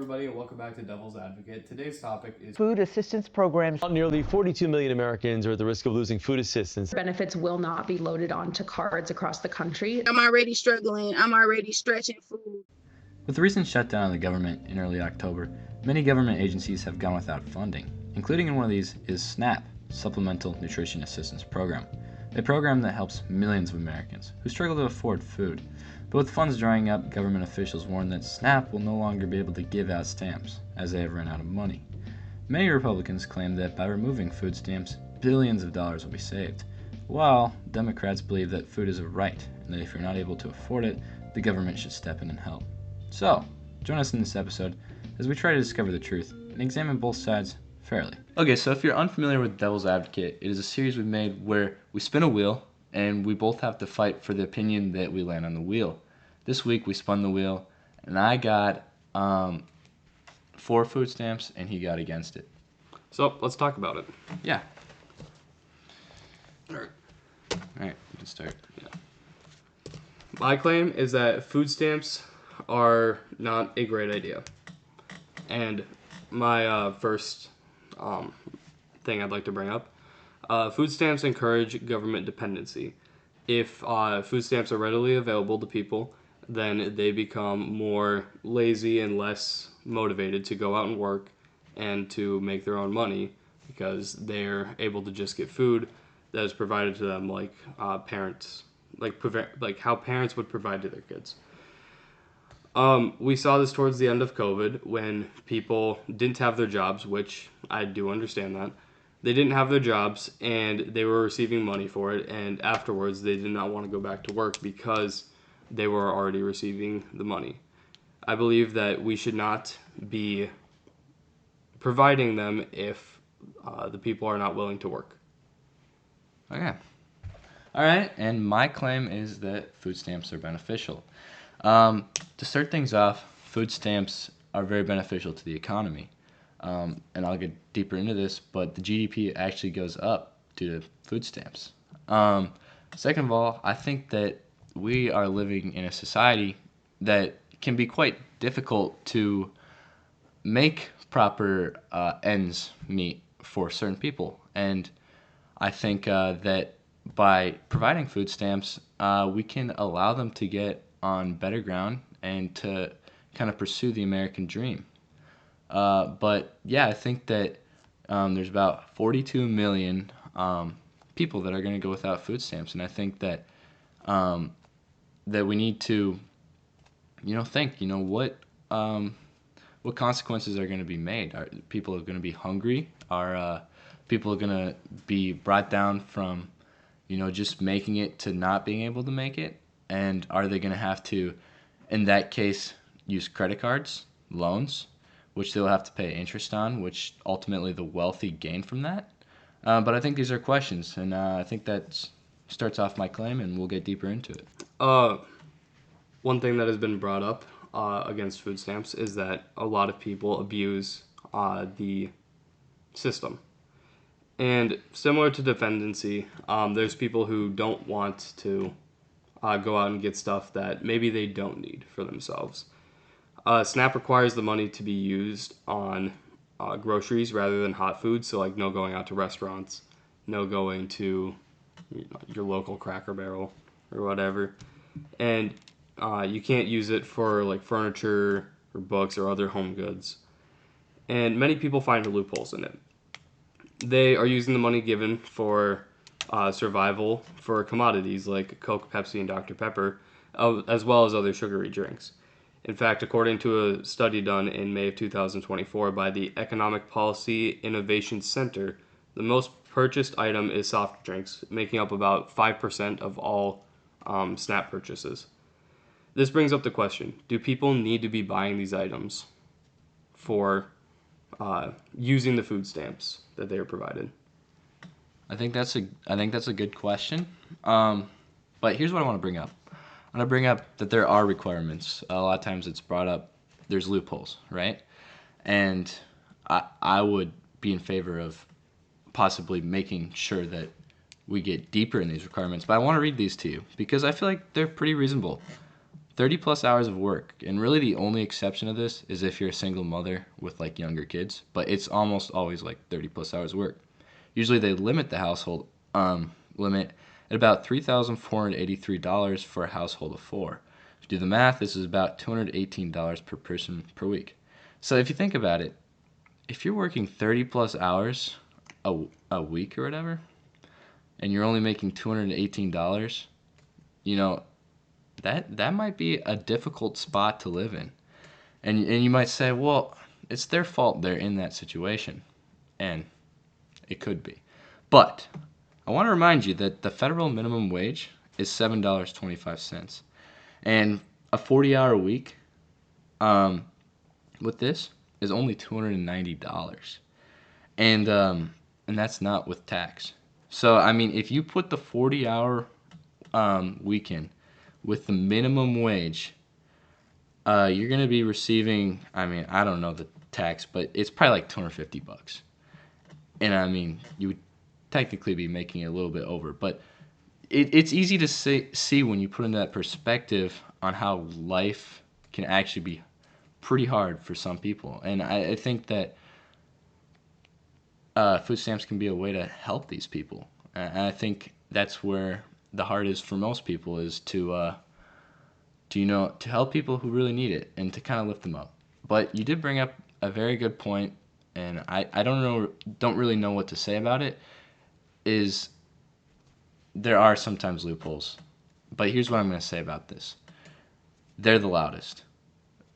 everybody, and welcome back to Devil's Advocate. Today's topic is food assistance programs. Nearly 42 million Americans are at the risk of losing food assistance. Benefits will not be loaded onto cards across the country. I'm already struggling. I'm already stretching food. With the recent shutdown of the government in early October, many government agencies have gone without funding. Including in one of these is SNAP, Supplemental Nutrition Assistance Program, a program that helps millions of Americans who struggle to afford food. But with funds drying up, government officials warn that SNAP will no longer be able to give out stamps, as they have run out of money. Many Republicans claim that by removing food stamps, billions of dollars will be saved, while Democrats believe that food is a right, and that if you're not able to afford it, the government should step in and help. So, join us in this episode as we try to discover the truth and examine both sides fairly. Okay, so if you're unfamiliar with Devil's Advocate, it is a series we've made where we spin a wheel and we both have to fight for the opinion that we land on the wheel. This week we spun the wheel and I got for food stamps and he got against it. so. Let's talk about it. Yeah. Alright, you can start. Yeah. My claim is that food stamps are not a great idea, and my first thing I'd like to bring up. Food stamps encourage government dependency. If food stamps are readily available to people, then they become more lazy and less motivated to go out and work and to make their own money because they're able to just get food that is provided to them like parents, like how parents would provide to their kids. We saw this towards the end of COVID when people didn't have their jobs, which I do understand that. They didn't have their jobs and they were receiving money for it, and afterwards they did not want to go back to work because they were already receiving the money. I believe that we should not be providing them if the people are not willing to work. Okay. Alright, and my claim is that food stamps are beneficial. To start things off, food stamps are very beneficial to the economy. And I'll get deeper into this, but the GDP actually goes up due to food stamps. Second of all, I think that we are living in a society that can be quite difficult to make proper ends meet for certain people. And I think that by providing food stamps, we can allow them to get on better ground and to kind of pursue the American dream. But yeah, I think that there's about 42 million people that are going to go without food stamps, and I think that that we need to, think, what consequences are going to be made? Are people going to be hungry? Are people going to be brought down from, just making it to not being able to make it? And are they going to have to, in that case, use credit cards, loans, which they'll have to pay interest on, which ultimately the wealthy gain from that? But I think these are questions, and I think that starts off my claim, and we'll get deeper into it. One thing that has been brought up against food stamps is that a lot of people abuse the system. And similar to dependency, there's people who don't want to go out and get stuff that maybe they don't need for themselves. SNAP requires the money to be used on groceries rather than hot food, so like no going out to restaurants, no going to your local Cracker Barrel or whatever. And you can't use it for like furniture or books or other home goods. And many people find loopholes in it. They are using the money given for survival for commodities like Coke, Pepsi, and Dr. Pepper, as well as other sugary drinks. In fact, according to a study done in May of 2024 by the Economic Policy Innovation Center, the most purchased item is soft drinks, making up about 5% of all SNAP purchases. This brings up the question, do people need to be buying these items for using the food stamps that they are provided? I think that's a good question. But here's what I want to bring up. I want to bring up that there are requirements. A lot of times it's brought up there's loopholes, right? And I would be in favor of possibly making sure that we get deeper in these requirements. But I want to read these to you because I feel like they're pretty reasonable. 30 plus hours of work. And really the only exception of this is if you're a single mother with like younger kids, but it's almost always like 30 plus hours of work. Usually they limit the household limit at about $3,483 for a household of 4. If you do the math, this is about $218 per person per week. So if you think about it, if you're working 30 plus hours a week or whatever, and you're only making $218, you know, that might be a difficult spot to live in. And you might say, well, it's their fault they're in that situation. And it could be. But I want to remind you that the federal minimum wage is $7.25. And a 40-hour week with this is only $290. And that's not with tax. So, I mean, if you put the 40-hour week in with the minimum wage, you're going to be receiving, I mean, I don't know the tax, but it's probably like $250. And, I mean, you would technically be making it a little bit over. But it's easy to see when you put into that perspective on how life can actually be pretty hard for some people. And I think that food stamps can be a way to help these people. And I think that's where the heart is for most people, is to help people who really need it and to kind of lift them up. But you did bring up a very good point, and I don't really know what to say about it. Is there are sometimes loopholes, but here's what I'm going to say about this. They're the loudest.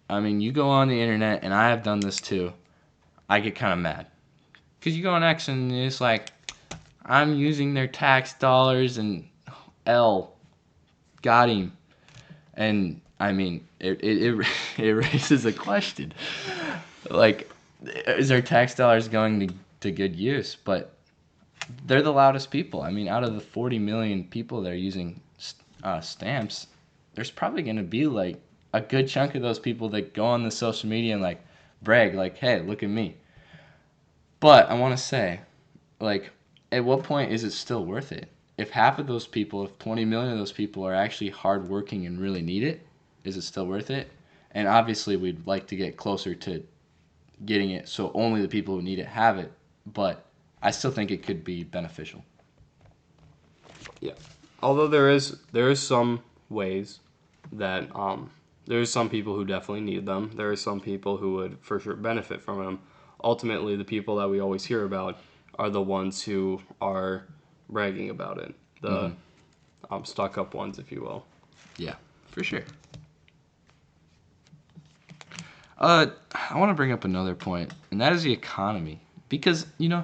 I mean, you go on the internet, and I have done this too. I get kind of mad. Because you go on X and it's like, I'm using their tax dollars and got him. And I mean, it raises a question. Like, is their tax dollars going to good use? But they're the loudest people. I mean, out of the 40 million people that are using stamps, there's probably going to be like a good chunk of those people that go on the social media and like brag, like, hey, look at me. But I want to say, like, at what point is it still worth it? If half of those people, if 20 million of those people are actually hardworking and really need it, is it still worth it? And obviously, we'd like to get closer to getting it so only the people who need it have it. But I still think it could be beneficial. Yeah. Although there is some ways that there is some people who definitely need them. There are some people who would for sure benefit from them. Ultimately, the people that we always hear about are the ones who are bragging about it. The stuck-up ones, if you will. Yeah, for sure. I want to bring up another point, and that is the economy. Because, you know,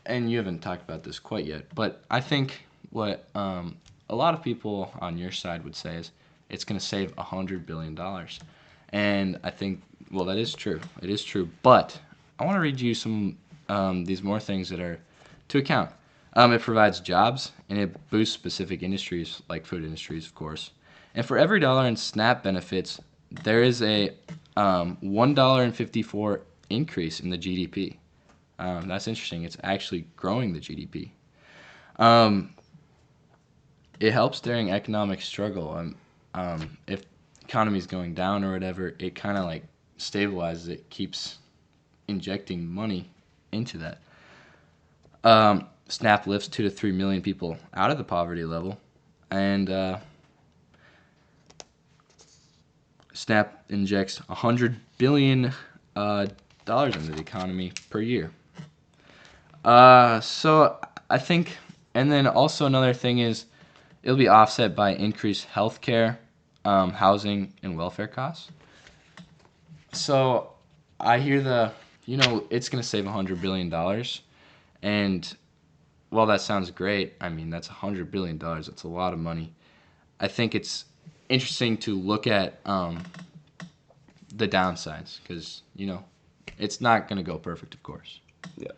and you haven't talked about this quite yet, but I think what a lot of people on your side would say is it's going to save $100 billion. And I think, well, that is true. It is true. But I want to read you some these more things that are to account. It provides jobs, and it boosts specific industries, like food industries, of course. And for every dollar in SNAP benefits, there is a $1.54 increase in the GDP. That's interesting. It's actually growing the GDP. It helps during economic struggle. If economy is going down or whatever, it kind of like stabilizes it, keeps injecting money into that. SNAP lifts 2 to 3 million people out of the poverty level, and SNAP injects $100 billion into the economy per year. So I think, and then also another thing is it'll be offset by increased healthcare, housing, and welfare costs. So I hear it's going to save $100 billion. And while that sounds great, I mean, that's $100 billion. That's a lot of money. I think it's interesting to look at the downsides because, it's not going to go perfect, of course. Yeah.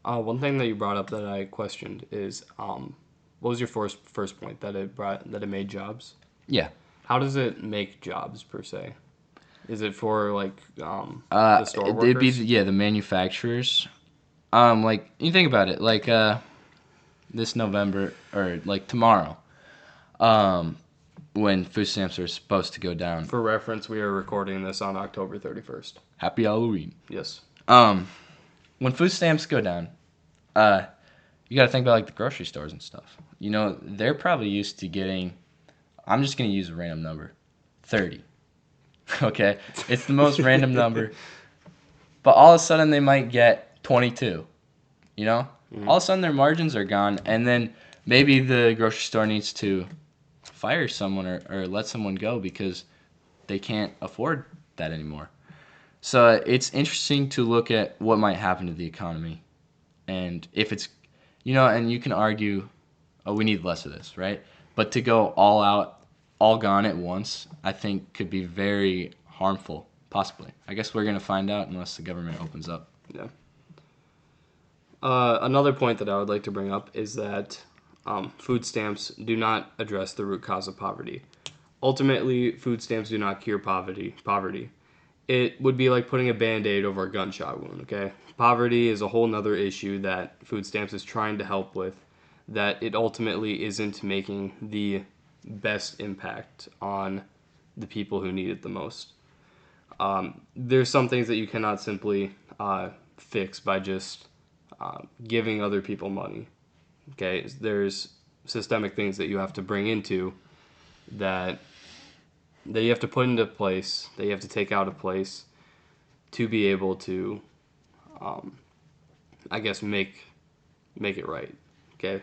One thing that you brought up that I questioned is what was your first point, that it made jobs? Yeah. How does it make jobs per se? Is it for like the store workers? It'd be the manufacturers. Like you think about it, like this November or like tomorrow, when food stamps are supposed to go down. For reference, we are recording this on October 31st. Happy Halloween. Yes. When food stamps go down, you got to think about like the grocery stores and stuff. You know, they're probably used to getting, I'm just going to use a random number, 30. Okay? It's the most random number. But all of a sudden they might get 22. You know? All of a sudden their margins are gone, and then maybe the grocery store needs to fire someone or let someone go because they can't afford that anymore. So it's interesting to look at what might happen to the economy. And if it's, you know, and you can argue, oh, we need less of this, right? But to go all out, all gone at once, I think could be very harmful, possibly. I guess we're going to find out unless the government opens up. Yeah. Another point that I would like to bring up is that food stamps do not address the root cause of poverty. Ultimately, food stamps do not cure poverty. It would be like putting a Band-Aid over a gunshot wound, okay? Poverty is a whole nother issue that food stamps is trying to help with, that it ultimately isn't making the best impact on the people who need it the most. There's some things that you cannot simply fix by just giving other people money. Okay, there's systemic things that you have to bring into that you have to put into place, that you have to take out of place to be able to, I guess, make it right. Okay,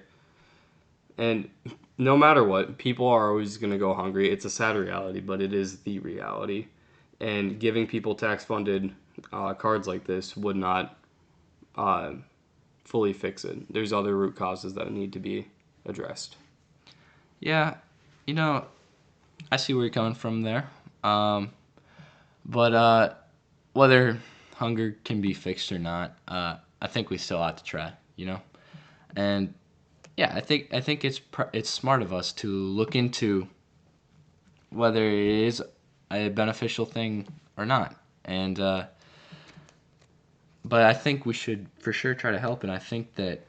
and no matter what, people are always going to go hungry. It's a sad reality, but it is the reality. And giving people tax-funded cards like this would not fully fix it. There's other root causes that need to be addressed. Yeah, you know, I see where you're coming from there. But whether hunger can be fixed or not, I think we still have to try, you know? And yeah, I think it's smart of us to look into whether it is a beneficial thing or not. And but I think we should for sure try to help, and I think that,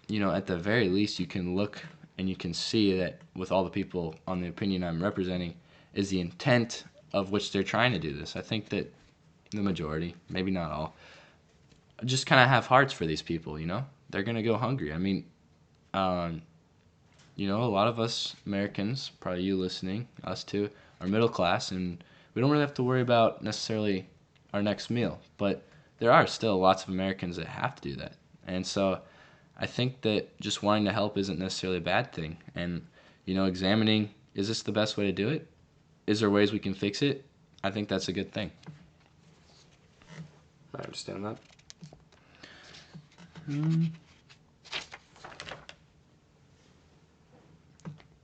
you know, at the very least you can look and you can see that with all the people on the opinion I'm representing is the intent of which they're trying to do this. I think that the majority, maybe not all, just kind of have hearts for these people, you know? They're going to go hungry. I mean, you know, a lot of us Americans, probably you listening, us too, are middle class, and we don't really have to worry about necessarily our next meal. But there are still lots of Americans that have to do that. And so I think that just wanting to help isn't necessarily a bad thing. And, you know, examining, is this the best way to do it? Is there ways we can fix it? I think that's a good thing. I understand that.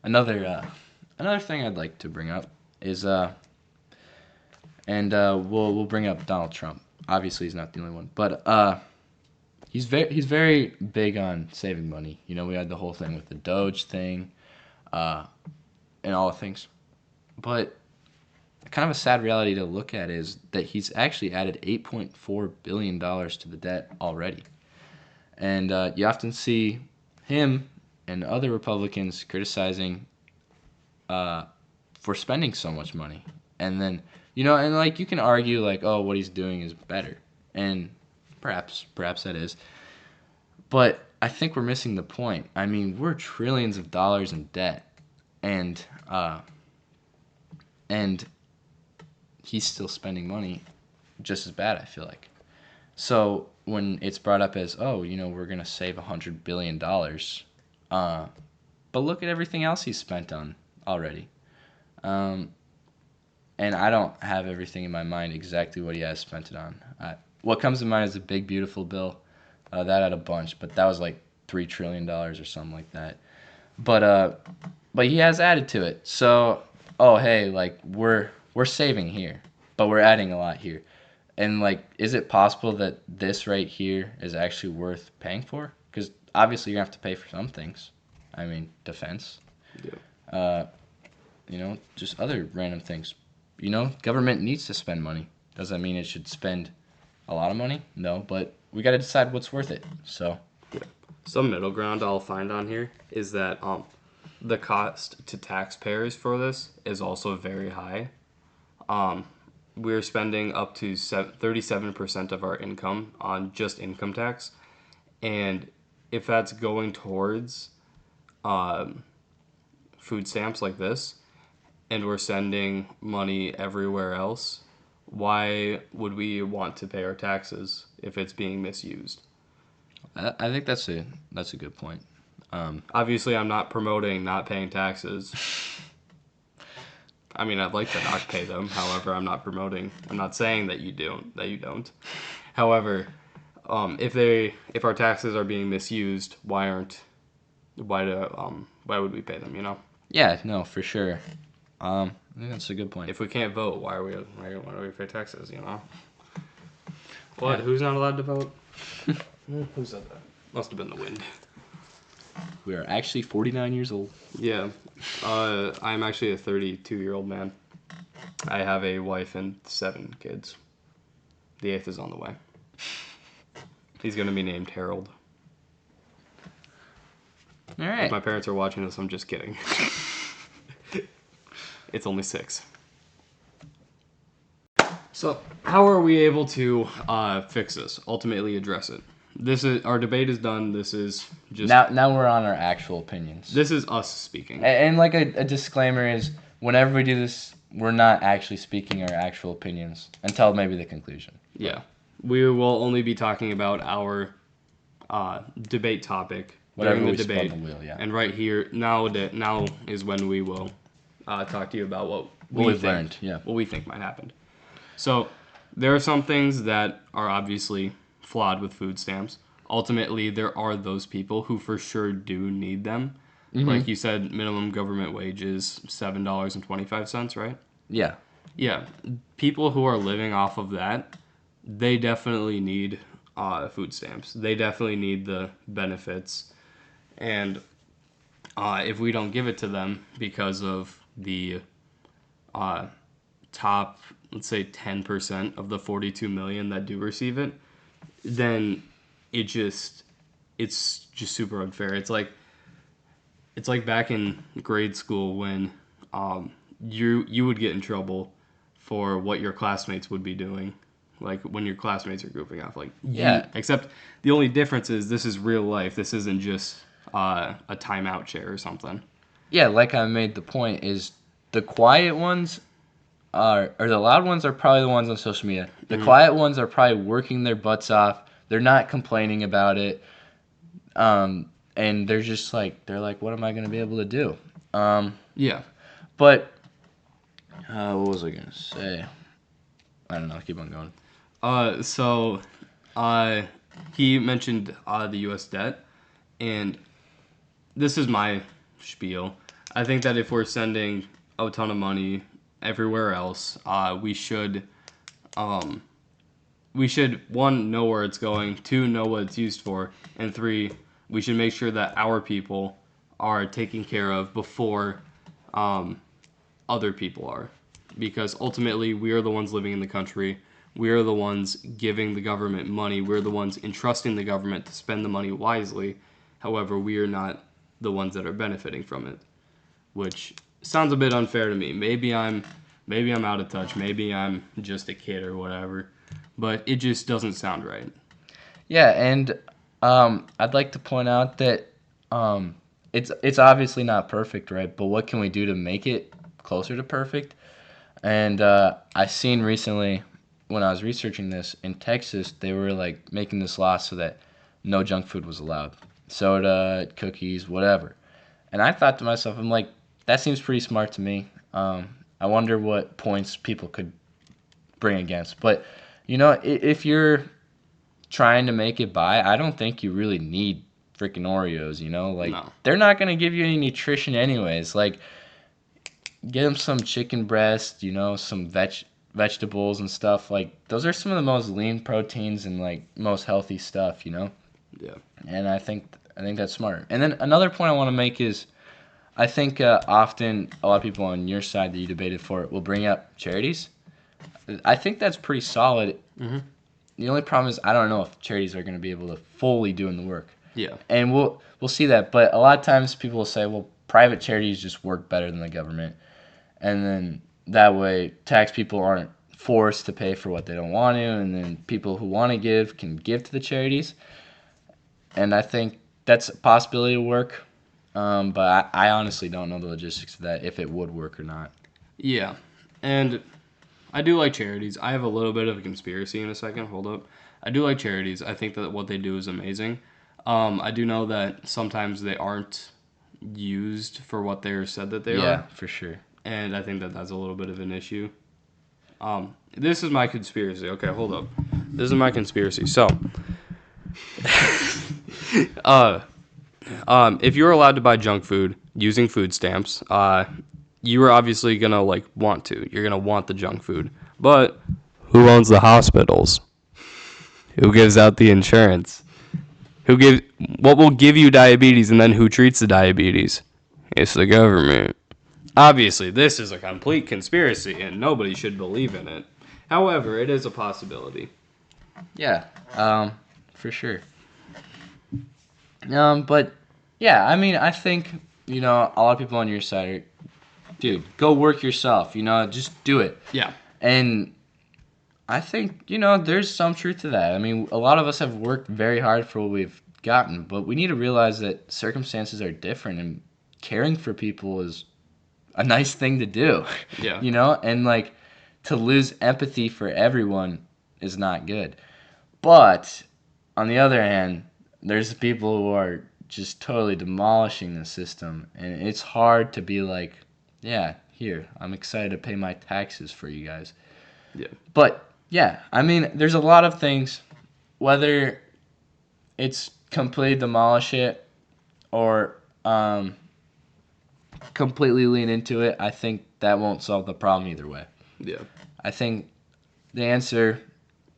Another thing I'd like to bring up is we'll bring up Donald Trump. Obviously, he's not the only one, but he's very big on saving money. You know, we had the whole thing with the Doge thing, and all the things. But kind of a sad reality to look at is that he's actually added $8.4 billion to the debt already. And you often see him and other Republicans criticizing for spending so much money. And then, you know, and like you can argue like, oh, what he's doing is better. And perhaps that is. But I think we're missing the point. I mean, we're trillions of dollars in debt. And he's still spending money just as bad, I feel like. So when it's brought up as, oh, you know, we're going to save $100 billion, but look at everything else he's spent on already. And I don't have everything in my mind exactly what he has spent it on. What comes to mind is the Big Beautiful Bill. That had a bunch, but that was like $3 trillion or something like that. But he has added to it. So, oh, hey, like we're saving here, but we're adding a lot here. And like, is it possible that this right here is actually worth paying for? Because obviously you have to pay for some things. I mean, defense. Yeah. You know, just other random things. You know, government needs to spend money. Does that mean it should spend a lot of money? No, but we got to decide what's worth it. So, Yeah. Some middle ground I'll find on here is that the cost to taxpayers for this is also very high. We're spending up to 37% of our income on just income tax. And if that's going towards food stamps like this, and we're sending money everywhere else, why would we want to pay our taxes if it's being misused? I think that's a good point. Obviously, I'm not promoting not paying taxes. I mean, I'd like to not pay them. However, I'm not saying that you don't. However, if our taxes are being misused, why would we pay them, you know? Yeah, no, for sure. I think that's a good point. If we can't vote, why do we pay taxes, you know? What? Yeah. Who's not allowed to vote? Who said that? Must have been the wind. We are actually 49 years old. Yeah. I'm actually a 32-year-old man. I have a wife and 7 kids. The 8th is on the way. He's going to be named Harold. All right. If my parents are watching this, I'm just kidding. It's only 6. So, how are we able to fix this? Ultimately address it? Our debate is done. This is just now we're on our actual opinions. This is us speaking. And like a disclaimer is, whenever we do this, we're not actually speaking our actual opinions until maybe the conclusion. Yeah, we will only be talking about our debate topic during the debate. Spun the wheel, yeah. And right here now is when we will talk to you about what we've learned. Yeah, what we think might happen. So there are some things that are obviously flawed with food stamps. Ultimately, there are those people who for sure do need them. Mm-hmm. Like you said, minimum government wage is $7.25, right? Yeah. Yeah. People who are living off of that, they definitely need food stamps. They definitely need the benefits. And if we don't give it to them because of the top, let's say 10% of the 42 million that do receive it, then it's just super unfair. It's like back in grade school when you would get in trouble for what your classmates would be doing, like when your classmates are goofing off. Like yeah. Except the only difference is this is real life. This isn't just a timeout chair or something. Yeah, like I made the point is the quiet ones or the loud ones are probably the ones on social media. The quiet ones are probably working their butts off. They're not complaining about it. And they're just like, what am I going to be able to do? Yeah. But, what was I going to say? I don't know. Keep on going. So he mentioned the U.S. debt, and this is my spiel. I think that if we're sending a ton of money everywhere else, we should, 1, know where it's going, 2, know what it's used for, and 3, we should make sure that our people are taken care of before other people are. Because ultimately, we are the ones living in the country. We are the ones giving the government money. We're the ones entrusting the government to spend the money wisely. However, we are not the ones that are benefiting from it, which sounds a bit unfair to me. Maybe I'm out of touch. Maybe I'm just a kid or whatever, but it just doesn't sound right. Yeah, and I'd like to point out that it's obviously not perfect, right? But what can we do to make it closer to perfect? And I seen recently when I was researching this in Texas, they were like making this law so that no junk food was allowed, soda, cookies, whatever. And I thought to myself, I'm like, that seems pretty smart to me. I wonder what points people could bring against. But, you know, if you're trying to make it by, I don't think you really need freaking Oreos, you know? Like, no. They're not going to give you any nutrition anyways. Like, get them some chicken breast, you know, some vegetables and stuff. Like, those are some of the most lean proteins and, like, most healthy stuff, you know? Yeah. And I think that's smart. And then another point I want to make is I think often a lot of people on your side that you debated for will bring up charities. I think that's pretty solid. Mm-hmm. The only problem is I don't know if charities are going to be able to fully do the work. Yeah. And we'll see that. But a lot of times people will say, well, private charities just work better than the government. And then that way tax people aren't forced to pay for what they don't want to, and then people who want to give can give to the charities. And I think that's a possibility to work. But I honestly don't know the logistics of that, if it would work or not. Yeah, and I do like charities. I have a little bit of a conspiracy in a second. Hold up. I do like charities. I think that what they do is amazing. I do know that sometimes they aren't used for what they're said that they Yeah, are, for sure. and I think that that's a little bit of an issue. This is my conspiracy. Okay, hold up. This is my conspiracy. So, if you're allowed to buy junk food using food stamps, you are obviously gonna want to. You're gonna want the junk food. But who owns the hospitals? Who gives out the insurance? What will give you diabetes, and then who treats the diabetes? It's the government. Obviously, this is a complete conspiracy, and nobody should believe in it. However, it is a possibility. Yeah, for sure. But yeah, I mean, I think, a lot of people on your side are, dude, go work yourself, just do it. Yeah. And I think, there's some truth to that. I mean, a lot of us have worked very hard for what we've gotten, but we need to realize that circumstances are different, and caring for people is a nice thing to do. Yeah. And to lose empathy for everyone is not good. But on the other hand, there's people who are just totally demolishing the system, and it's hard to be like, yeah, here, I'm excited to pay my taxes for you guys. Yeah. But yeah, I mean, there's a lot of things, whether it's completely demolish it or completely lean into it, I think that won't solve the problem either way. Yeah. I think the answer,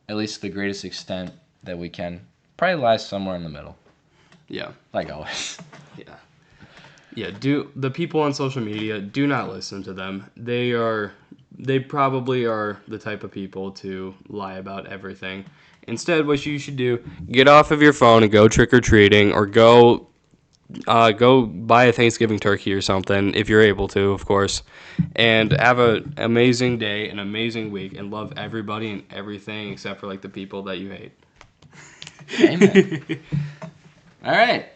at least to the greatest extent that we can, probably lies somewhere in the middle, Yeah. like always. Yeah. Yeah, the people on social media, do not listen to them. They probably are the type of people to lie about everything. Instead, what you should do, get off of your phone and go trick-or-treating, or go buy a Thanksgiving turkey or something, if you're able to, of course, and have an amazing day, an amazing week, and love everybody and everything except for the people that you hate. Amen. All right.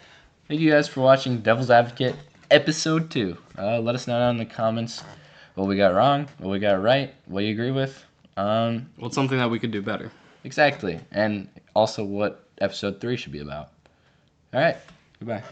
Thank you guys for watching Devil's Advocate episode 2. Let us know down in the comments what we got wrong, what we got right, what you agree with. What's something that we could do better? Exactly. And also what episode 3 should be about. All right. Goodbye.